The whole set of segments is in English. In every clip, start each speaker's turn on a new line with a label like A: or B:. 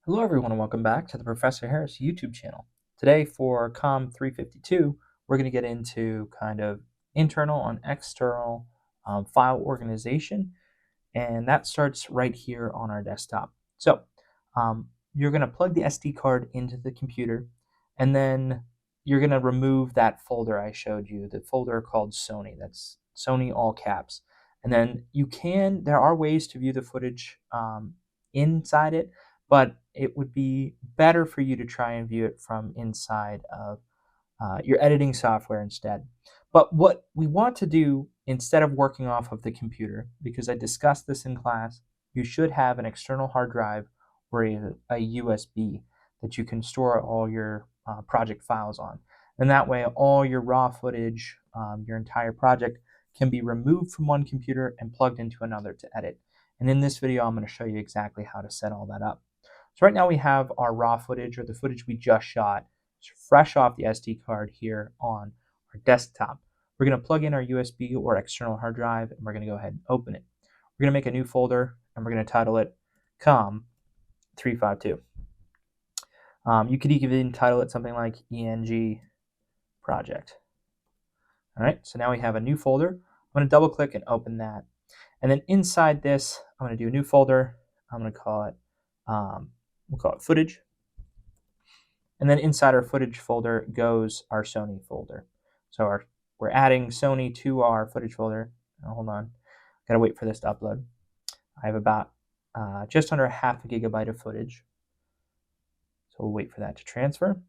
A: Hello everyone and welcome back to the Professor Harris YouTube channel. Today for COM352, we're going to get into kind of internal and external file organization, and that starts right here on our desktop. So you're going to plug the SD card into the computer, and then you're going to remove that folder I showed you, the folder called Sony. That's Sony all caps. And then there are ways to view the footage inside it, but it would be better for you to try and view it from inside of your editing software instead. But what we want to do instead of working off of the computer, because I discussed this in class, you should have an external hard drive or a USB that you can store all your project files on. And that way, all your raw footage, your entire project, can be removed from one computer and plugged into another to edit. And in this video, I'm going to show you exactly how to set all that up. So right now we have our raw footage, or the footage we just shot, fresh off the SD card here on our desktop. We're going to plug in our USB or external hard drive, and we're going to go ahead and open it. We're going to make a new folder, and we're going to title it COM352. You could even title it something like ENG project. All right, so now we have a new folder. I'm going to double click and open that. And then inside this, I'm going to do a new folder. I'm going to call it, we'll call it footage. And then inside our footage folder goes our Sony folder. So we're adding Sony to our footage folder. Oh, hold on, gotta wait for this to upload. I have about just under half a gigabyte of footage. So we'll wait for that to transfer.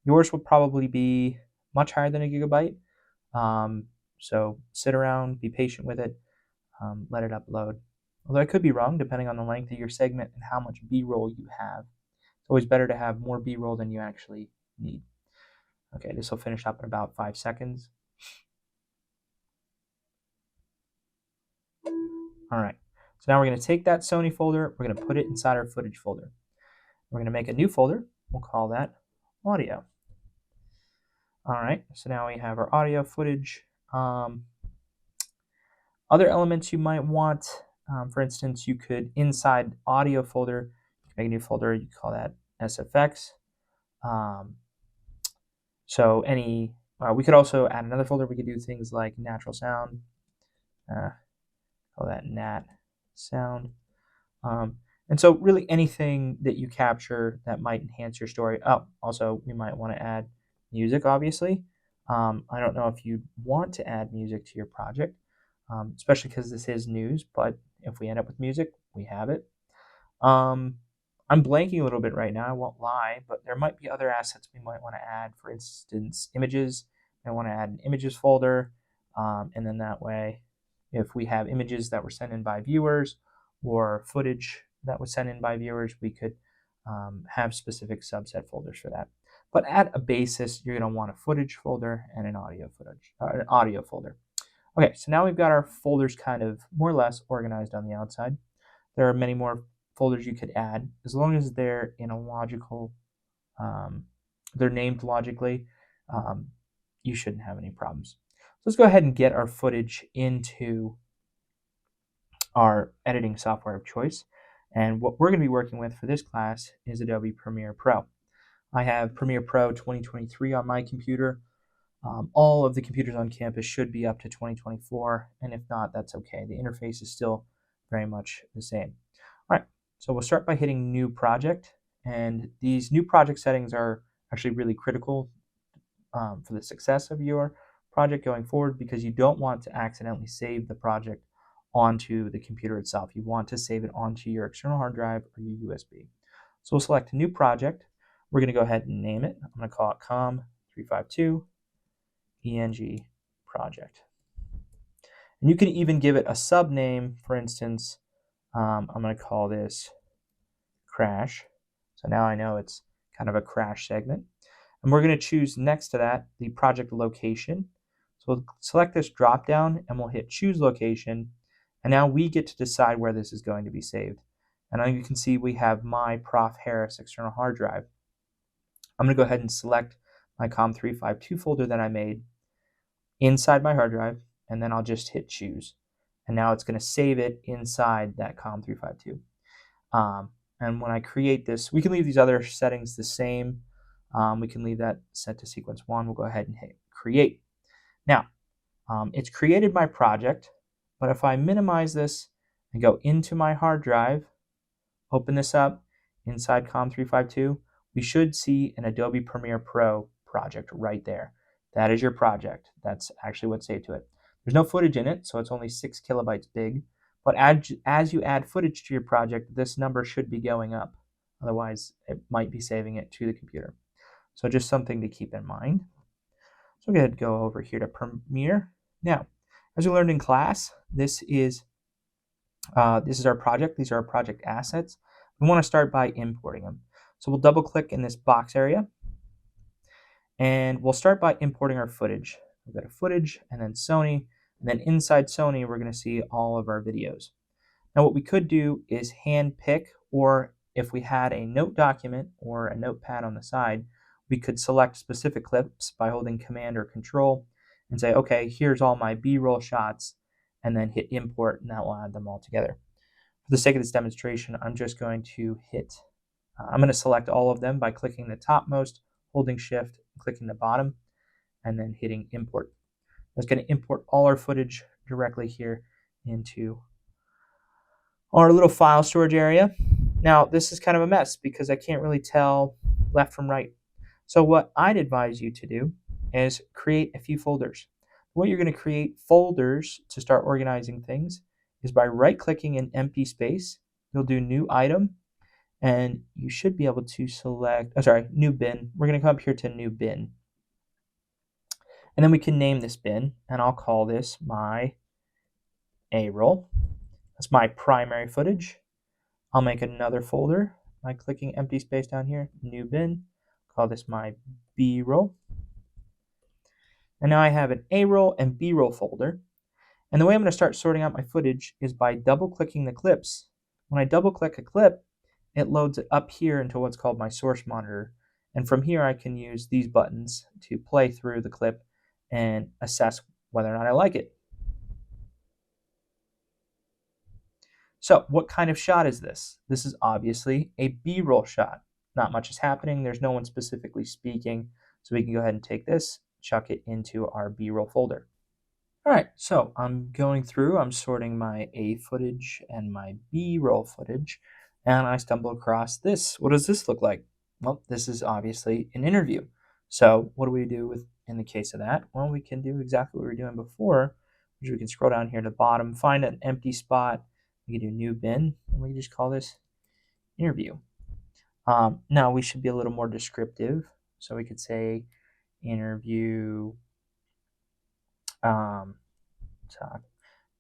A: Yours will probably be much higher than a gigabyte. So sit around, be patient with it, let it upload. Although I could be wrong depending on the length of your segment and how much B-roll you have. It's always better to have more B-roll than you actually need. Okay, this will finish up in about 5 seconds. All right, so now we're going to take that Sony folder, we're going to put it inside our footage folder. We're going to make a new folder, we'll call that audio. All right, so now we have our audio footage. Other elements you might want, for instance, you could, inside audio folder, you can make a new folder, you call that SFX. So we could also add another folder. We could do things like natural sound, call that nat sound. And so really anything that you capture that might enhance your story. Oh, also we might want to add music, obviously. I don't know if you want to add music to your project, especially because this is news, but if we end up with music, we have it. I'm blanking a little bit right now, I won't lie, but there might be other assets we might want to add. For instance, images. I want to add an images folder, and then that way, if we have images that were sent in by viewers or footage that was sent in by viewers, we could have specific subset folders for that. But at a basis, you're going to want a footage folder and an audio folder. Okay, so now we've got our folders kind of more or less organized on the outside. There are many more folders you could add as long as they're in a logical, they're named logically. You shouldn't have any problems. So let's go ahead and get our footage into our editing software of choice. And what we're going to be working with for this class is Adobe Premiere Pro. I have Premiere Pro 2023 on my computer. All of the computers on campus should be up to 2024, and if not, that's okay. The interface is still very much the same. All right, so we'll start by hitting New Project, and these new project settings are actually really critical for the success of your project going forward, because you don't want to accidentally save the project onto the computer itself. You want to save it onto your external hard drive or your USB. So we'll select a new project. We're going to go ahead and name it. I'm going to call it COM352 ENG project. And you can even give it a subname. For instance, I'm going to call this crash. So now I know it's kind of a crash segment. And we're going to choose next to that the project location. So we'll select this drop down and we'll hit choose location. And now we get to decide where this is going to be saved. And now you can see we have my Prof. Harris external hard drive. I'm going to go ahead and select my COM352 folder that I made inside my hard drive, and then I'll just hit choose. And now it's going to save it inside that COM352. And when I create this, we can leave these other settings the same. We can leave that set to sequence 1. We'll go ahead and hit create. Now, it's created my project, but if I minimize this and go into my hard drive, open this up inside COM352, we should see an Adobe Premiere Pro project right there. That is your project. That's actually what's saved to it. There's no footage in it, so it's only 6 kilobytes big. But as you add footage to your project, this number should be going up. Otherwise, it might be saving it to the computer. So just something to keep in mind. So go ahead and go over here to Premiere. Now, as we learned in class, this is our project. These are our project assets. We want to start by importing them. So we'll double click in this box area, and we'll start by importing our footage. We'll go to footage and then Sony, and then inside Sony, we're going to see all of our videos. Now what we could do is hand pick, or if we had a note document or a notepad on the side, we could select specific clips by holding Command or Control and say, okay, here's all my B-roll shots, and then hit import, and that will add them all together. For the sake of this demonstration, I'm just going to I'm going to select all of them by clicking the topmost, holding Shift, clicking the bottom, and then hitting import. That's going to import all our footage directly here into our little file storage area. Now, this is kind of a mess because I can't really tell left from right. So what I'd advise you to do is create a few folders. The way you're going to create folders to start organizing things is by right-clicking an empty space. You'll do new item, and you should be able to select, new bin. We're going to come up here to new bin. And then we can name this bin, and I'll call this my A-roll. That's my primary footage. I'll make another folder by clicking empty space down here, new bin. Call this my B-roll. And now I have an A-roll and B-roll folder. And the way I'm going to start sorting out my footage is by double-clicking the clips. When I double-click a clip, it loads it up here into what's called my source monitor. And from here, I can use these buttons to play through the clip and assess whether or not I like it. So what kind of shot is this? This is obviously a B-roll shot. Not much is happening. There's no one specifically speaking. So we can go ahead and take this, chuck it into our B-roll folder. All right, so I'm going through, I'm sorting my A footage and my B-roll footage, and I stumble across this. What does this look like? Well, this is obviously an interview. So what do we do in the case of that? Well, we can do exactly what we were doing before, which we can scroll down here to the bottom, find an empty spot. We can do new bin, and we can just call this interview. Now we should be a little more descriptive. So we could say interview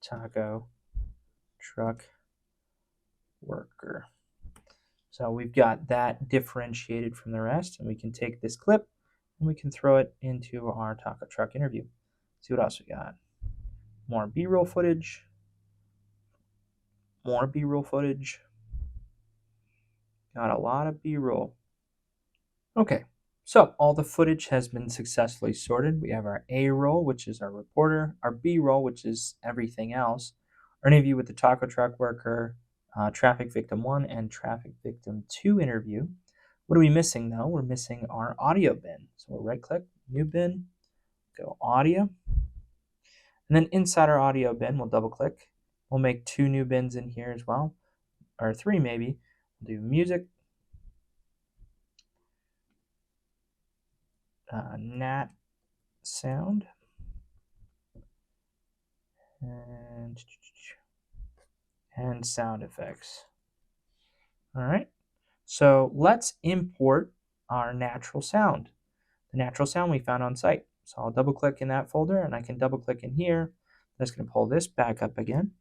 A: taco truck worker. So we've got that differentiated from the rest, and we can take this clip and we can throw it into our taco truck interview. See what else we got. More B-roll footage. More B-roll footage. Got a lot of B-roll. Okay, so all the footage has been successfully sorted. We have our A-roll, which is our reporter, our B-roll, which is everything else, our interview with the taco truck worker, traffic victim 1 and traffic victim 2 interview. What are we missing though? We're missing our audio bin. So we'll right-click, new bin, go audio. And then inside our audio bin, we'll double-click. We'll make 2 new bins in here as well, or 3 maybe. We'll do music, nat sound, and sound effects. All right, so let's import our natural sound, the natural sound we found on site. So I'll double click in that folder, and I can double click in here. That's going to pull this back up again.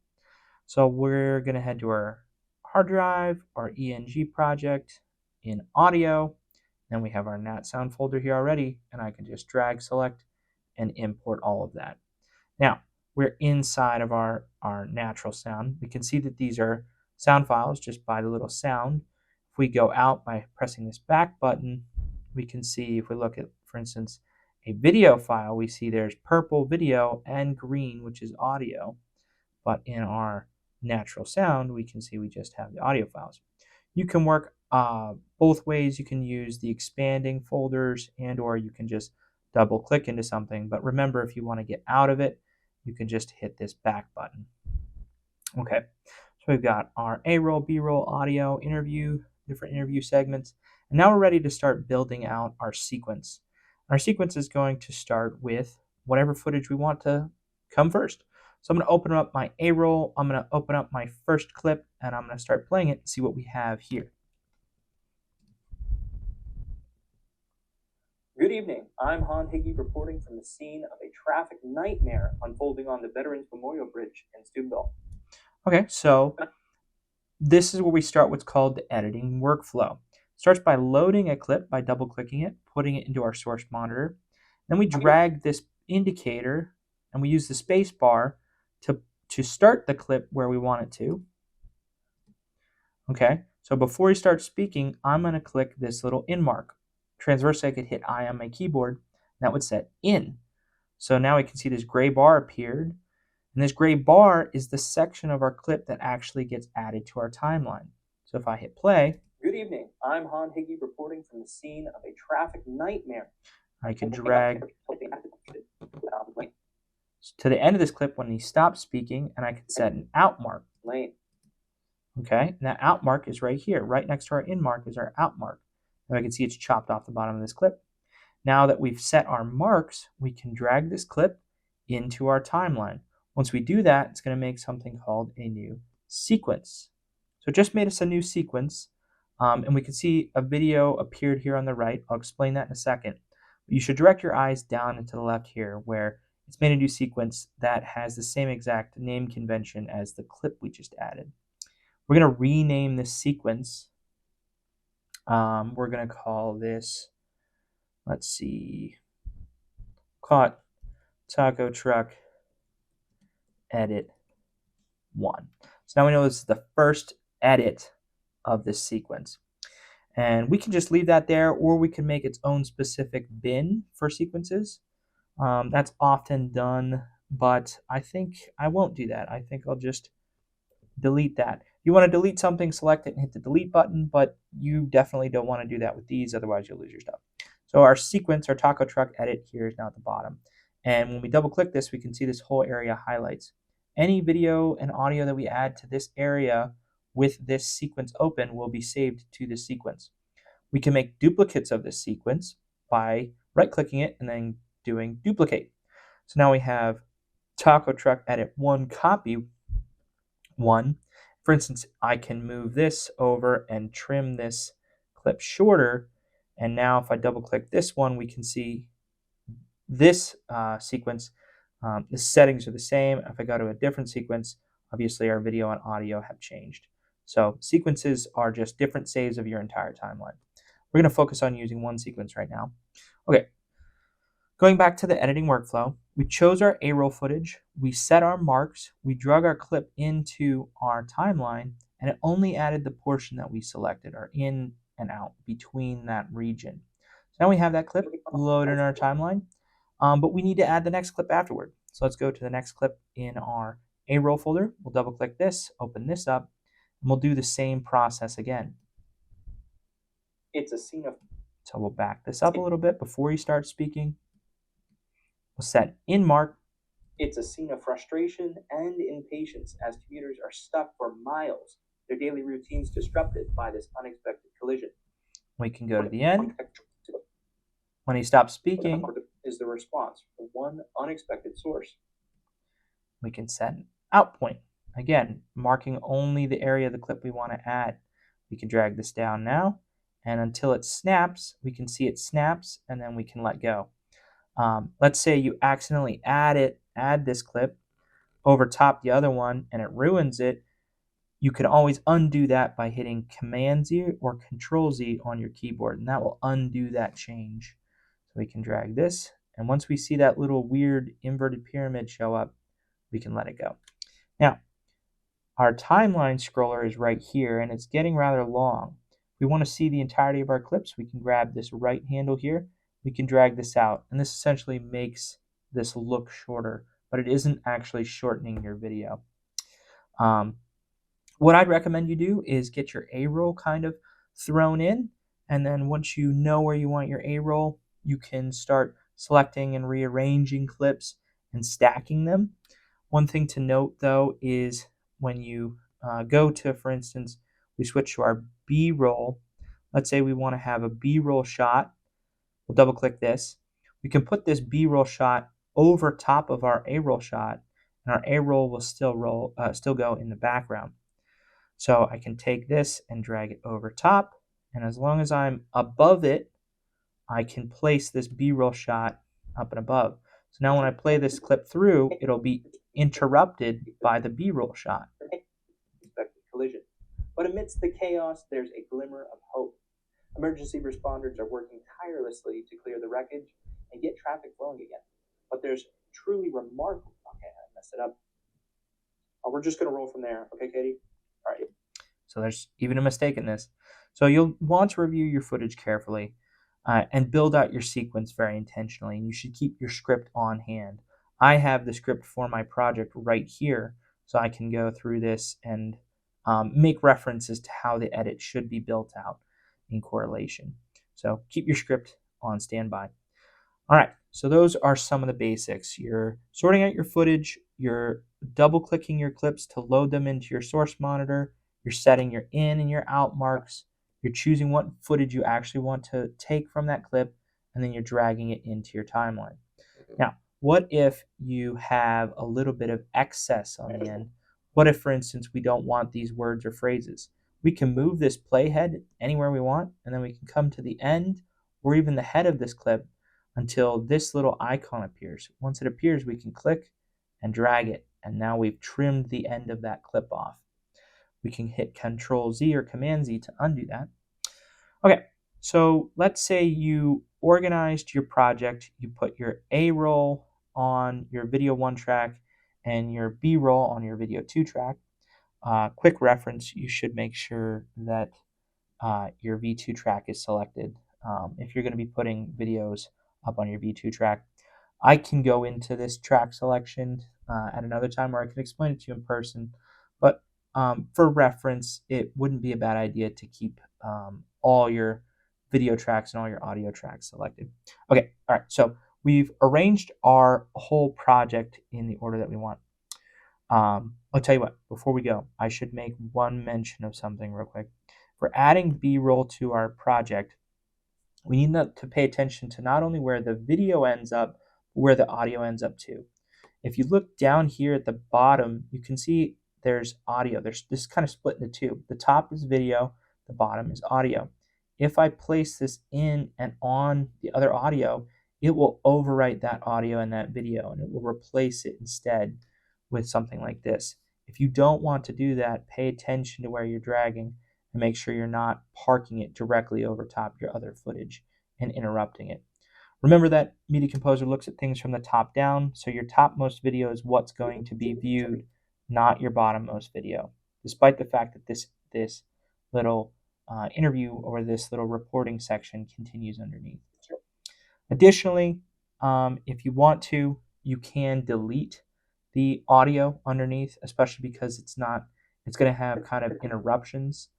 A: So we're going to head to our hard drive, our ENG project in audio. Then we have our nat sound folder here already, and I can just drag, select, and import all of that. Now, we're inside of our natural sound. We can see that these are sound files just by the little sound. If we go out by pressing this back button, we can see, if we look at, for instance, a video file, we see there's purple video and green, which is audio. But in our natural sound, we can see we just have the audio files. You can work both ways. You can use the expanding folders and or you can just double click into something. But remember, if you want to get out of it, you can just hit this back button. Okay, so we've got our A-roll, B-roll, audio, interview, different interview segments. And now we're ready to start building out our sequence. Our sequence is going to start with whatever footage we want to come first. So I'm going to open up my A-roll, I'm going to open up my first clip, and I'm going to start playing it and see what we have here. Good evening. I'm Han Higgy reporting from the scene of a traffic nightmare unfolding on the Veterans Memorial Bridge in Steubenville. Okay, so this is where we start what's called the editing workflow. It starts by loading a clip by double-clicking it, putting it into our source monitor. Then we drag this indicator and we use the space bar to start the clip where we want it to. Okay, so before we start speaking, I'm going to click this little in mark. Transversely, I could hit I on my keyboard, and that would set in. So now we can see this gray bar appeared, and this gray bar is the section of our clip that actually gets added to our timeline. So if I hit play, good evening, I'm Han Higgy reporting from the scene of a traffic nightmare. I can drag to the end of this clip when he stops speaking, and I can set an out mark. Okay, and that out mark is right here. Right next to our in mark is our out mark. And I can see it's chopped off the bottom of this clip. Now that we've set our marks, we can drag this clip into our timeline. Once we do that, it's going to make something called a new sequence. So it just made us a new sequence, and we can see a video appeared here on the right. I'll explain that in a second. But you should direct your eyes down and to the left here where it's made a new sequence that has the same exact name convention as the clip we just added. We're going to rename this sequence. We're going to call this, let's see, caught taco truck edit 1. So now we know this is the first edit of this sequence. And we can just leave that there, or we can make its own specific bin for sequences. That's often done, but I think I won't do that. I think I'll just delete that. You want to delete something, select it and hit the delete button, but you definitely don't want to do that with these, otherwise you'll lose your stuff. So our sequence, our taco truck edit here is now at the bottom. And when we double click this, we can see this whole area highlights. Any video and audio that we add to this area with this sequence open will be saved to this sequence. We can make duplicates of this sequence by right-clicking it and then doing duplicate. So now we have taco truck edit 1 copy 1. For instance, I can move this over and trim this clip shorter. And now if I double click this one, we can see this sequence. The settings are the same. If I go to a different sequence, obviously our video and audio have changed. So sequences are just different saves of your entire timeline. We're going to focus on using one sequence right now. Okay, going back to the editing workflow, we chose our A-roll footage, we set our marks, we drug our clip into our timeline, and it only added the portion that we selected, or in and out, between that region. So now we have that clip loaded in our timeline, but we need to add the next clip afterward. So let's go to the next clip in our A-roll folder. We'll double click this, open this up, and we'll do the same process again. It's a scene of... So we'll back this up a little bit before you start speaking. We'll set in mark. It's a scene of frustration and impatience as commuters are stuck for miles, their daily routines disrupted by this unexpected collision. We can go to the end. When he stops speaking, is the response from one unexpected source. We can set an out point. Again, marking only the area of the clip we want to add. We can drag this down now, and until it snaps, we can see it snaps, and then we can let go. Let's say you accidentally add this clip over top the other one and it ruins it. You can always undo that by hitting Command-Z or Control-Z on your keyboard, and that will undo that change. So we can drag this, and once we see that little weird inverted pyramid show up, we can let it go. Now, our timeline scroller is right here, and it's getting rather long. If we want to see the entirety of our clips, we can grab this right handle here. We can drag this out, and this essentially makes this look shorter, but it isn't actually shortening your video. What I'd recommend you do is get your A-roll kind of thrown in, and then once you know where you want your A-roll, you can start selecting and rearranging clips and stacking them. One thing to note though is when you go to, for instance, we switch to our B-roll. Let's say we want to have a B-roll shot. We'll double click this. We can put this B-roll shot over top of our A-roll shot, and our A-roll will still go in the background. So I can take this and drag it over top, and as long as I'm above it, I can place this B-roll shot up and above. So now when I play this clip through, it'll be interrupted by the B-roll shot. Expected collision. But amidst the chaos, there's a glimmer of hope. Emergency responders are working tirelessly to clear the wreckage and get traffic flowing again. But there's truly remarkable. Okay, I messed it up. Oh, we're just going to roll from there. Okay, Katie? All right. So there's even a mistake in this. So you'll want to review your footage carefully and build out your sequence very intentionally. And you should keep your script on hand. I have the script for my project right here, so I can go through this and make references to how the edit should be built out in correlation. So keep your script on standby. All right, so those are some of the basics. You're sorting out your footage, you're double clicking your clips to load them into your source monitor, you're setting your in and your out marks, you're choosing what footage you actually want to take from that clip, and then you're dragging it into your timeline. Now, what if you have a little bit of excess on the end? What if, for instance, we don't want these words or phrases? We can move this playhead anywhere we want, and then we can come to the end or even the head of this clip until this little icon appears. Once it appears, we can click and drag it, and now we've trimmed the end of that clip off. We can hit Control Z or Command Z to undo that. Okay, so let's say you organized your project, you put your A roll on your video 1 track and your B roll on your video 2 track. Quick reference, you should make sure that your V2 track is selected if you're going to be putting videos up on your V2 track. I can go into this track selection at another time, or I can explain it to you in person, but for reference, it wouldn't be a bad idea to keep all your video tracks and all your audio tracks selected. Okay, all right, so we've arranged our whole project in the order that we want. I'll tell you what, before we go, I should make one mention of something real quick. For adding B-roll to our project, we need to pay attention to not only where the video ends up, but where the audio ends up too. If you look down here at the bottom, you can see there's audio. This is kind of split into two. The top is video, the bottom is audio. If I place this in and on the other audio, it will overwrite that audio and that video, and it will replace it instead with something like this. If you don't want to do that, pay attention to where you're dragging and make sure you're not parking it directly over top your other footage and interrupting it. Remember that Media Composer looks at things from the top down, so your topmost video is what's going to be viewed, not your bottommost video, despite the fact that this little interview or this little reporting section continues underneath. Additionally, if you want to, you can delete the audio underneath, especially because it's going to have kind of interruptions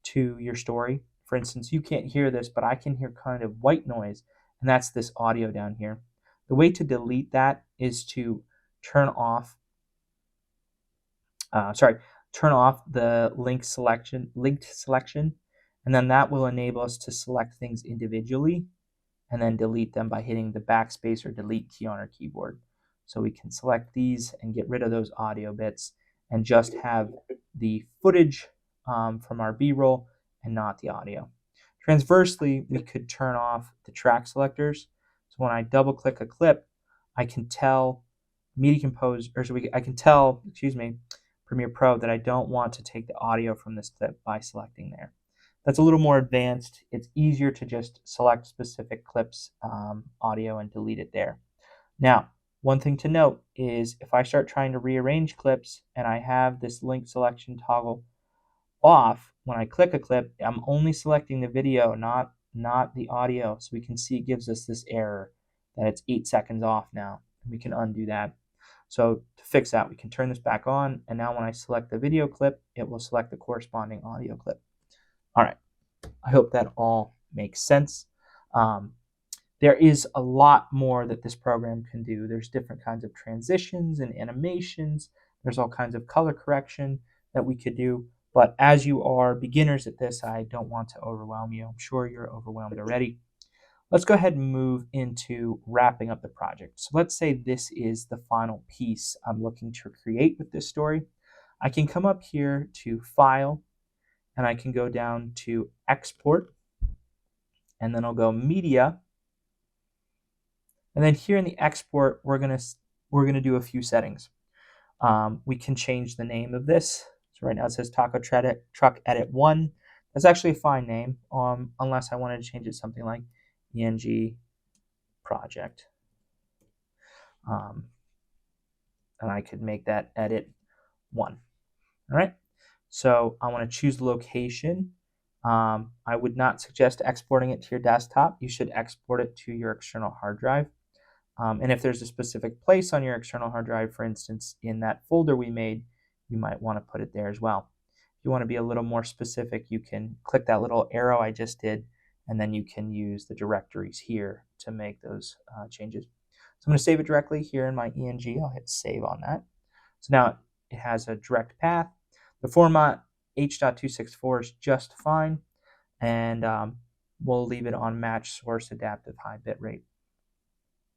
A: to your story. For instance, you can't hear this, but I can hear kind of white noise, and that's this audio down here. The way to delete that is to turn off the linked selection, and then that will enable us to select things individually and then delete them by hitting the backspace or delete key on our keyboard. So we can select these and get rid of those audio bits and just have the footage from our B-roll and not the audio. Transversely, we could turn off the track selectors. So when I double click a clip, I can tell Premiere Pro that I don't want to take the audio from this clip by selecting there. That's a little more advanced. It's easier to just select specific clips audio and delete it there. Now, one thing to note is if I start trying to rearrange clips and I have this link selection toggle off, when I click a clip, I'm only selecting the video, not the audio. So we can see it gives us this error that it's 8 seconds off now. We can undo that. So to fix that, we can turn this back on, and now when I select the video clip, it will select the corresponding audio clip. All right, I hope that all makes sense. There is a lot more that this program can do. There's different kinds of transitions and animations. There's all kinds of color correction that we could do. But as you are beginners at this, I don't want to overwhelm you. I'm sure you're overwhelmed already. Let's go ahead and move into wrapping up the project. So let's say this is the final piece I'm looking to create with this story. I can come up here to File, and I can go down to Export, and then I'll go Media. And then here in the export, we're gonna do a few settings. We can change the name of this. So right now it says Taco Truck Edit 1. That's actually a fine name, unless I wanted to change it to something like ENG Project. And I could make that Edit 1. All right. So I want to choose the location. I would not suggest exporting it to your desktop. You should export it to your external hard drive. And if there's a specific place on your external hard drive, for instance, in that folder we made, you might want to put it there as well. If you want to be a little more specific, you can click that little arrow I just did, and then you can use the directories here to make those changes. So I'm going to save it directly here in my ENG. I'll hit save on that. So now it has a direct path. The format H.264 is just fine, and we'll leave it on match source adaptive high bitrate.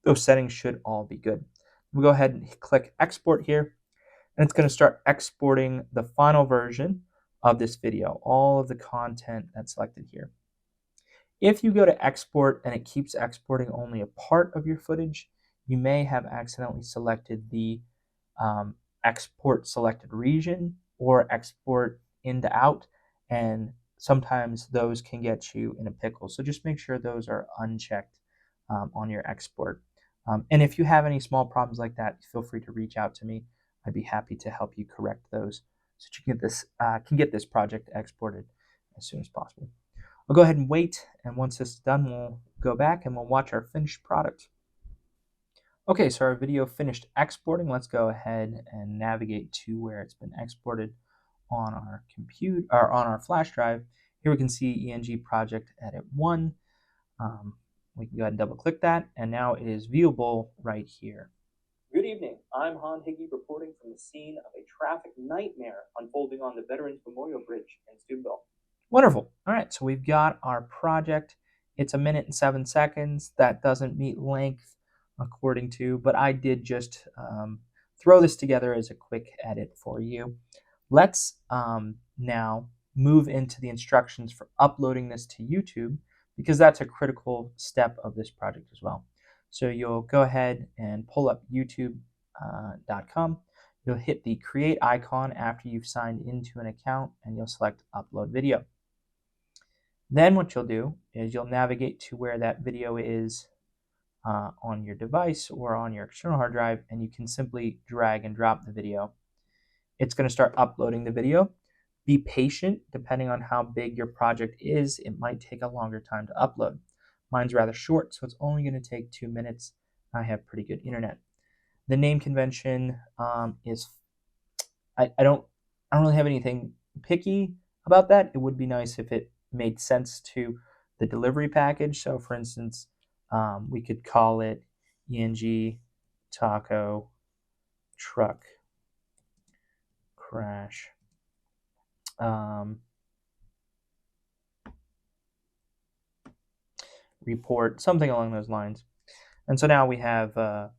A: Those settings should all be good. We'll go ahead and click export here, and it's going to start exporting the final version of this video, all of the content that's selected here. If you go to export and it keeps exporting only a part of your footage, you may have accidentally selected the export selected region or export into out, and sometimes those can get you in a pickle. So just make sure those are unchecked on your export. And if you have any small problems like that, feel free to reach out to me. I'd be happy to help you correct those so that you can get this project exported as soon as possible. I'll go ahead and wait, and once this is done, we'll go back and we'll watch our finished product. Okay, so our video finished exporting. Let's go ahead and navigate to where it's been exported on our computer or on our flash drive. Here we can see ENG Project Edit 1. We can go ahead and double click that, and now it is viewable right here. Good evening. I'm Han Higgy reporting from the scene of a traffic nightmare unfolding on the Veterans Memorial Bridge in Steubenville. Wonderful. All right, so we've got our project. It's 1 minute and 7 seconds. That doesn't meet length according to, but I did just throw this together as a quick edit for you. Let's now move into the instructions for uploading this to YouTube, because that's a critical step of this project as well. So you'll go ahead and pull up youtube.com. You'll hit the create icon after you've signed into an account, and you'll select upload video. Then what you'll do is you'll navigate to where that video is on your device or on your external hard drive, and you can simply drag and drop the video. It's going to start uploading the video. Be patient. Depending on how big your project is, it might take a longer time to upload. Mine's rather short, so it's only going to take 2 minutes. I have pretty good internet. The name convention is, I don't really have anything picky about that. It would be nice if it made sense to the delivery package. So for instance, we could call it ENG Taco Truck Crash. Report, something along those lines. And so now we have a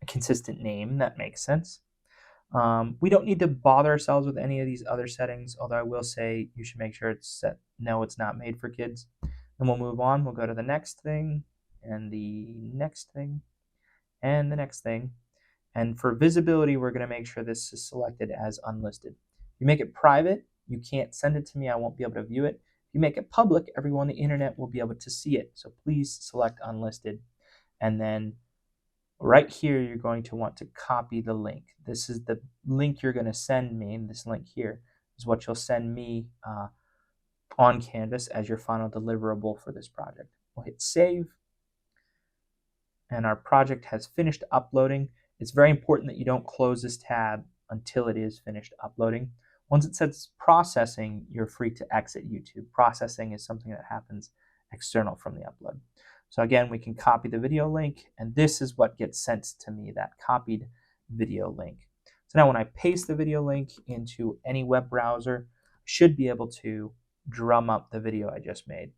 A: consistent name that makes sense. We don't need to bother ourselves with any of these other settings, although I will say you should make sure it's set. No, it's not made for kids. Then we'll move on. We'll go to the next thing, and the next thing, and the next thing. And for visibility, we're going to make sure this is selected as unlisted. If you make it private, you can't send it to me. I won't be able to view it. If you make it public, everyone on the internet will be able to see it. So please select unlisted. And then right here, you're going to want to copy the link. This is the link you're going to send me. And this link here is what you'll send me on Canvas as your final deliverable for this project. We'll hit save. And our project has finished uploading. It's very important that you don't close this tab until it is finished uploading. Once it says processing, you're free to exit YouTube. Processing is something that happens external from the upload. So again, we can copy the video link, and this is what gets sent to me, that copied video link. So now when I paste the video link into any web browser, I should be able to drum up the video I just made.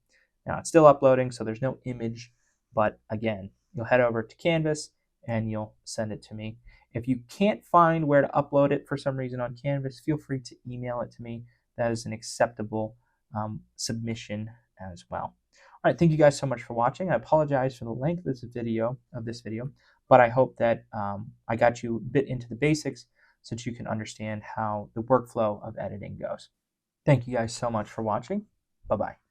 A: Now it's still uploading, so there's no image, but again, you'll head over to Canvas and you'll send it to me. If you can't find where to upload it for some reason on Canvas, feel free to email it to me. That is an acceptable submission as well. All right, thank you guys so much for watching. I apologize for the length of this video, but I hope that I got you a bit into the basics so that you can understand how the workflow of editing goes. Thank you guys so much for watching. Bye-bye.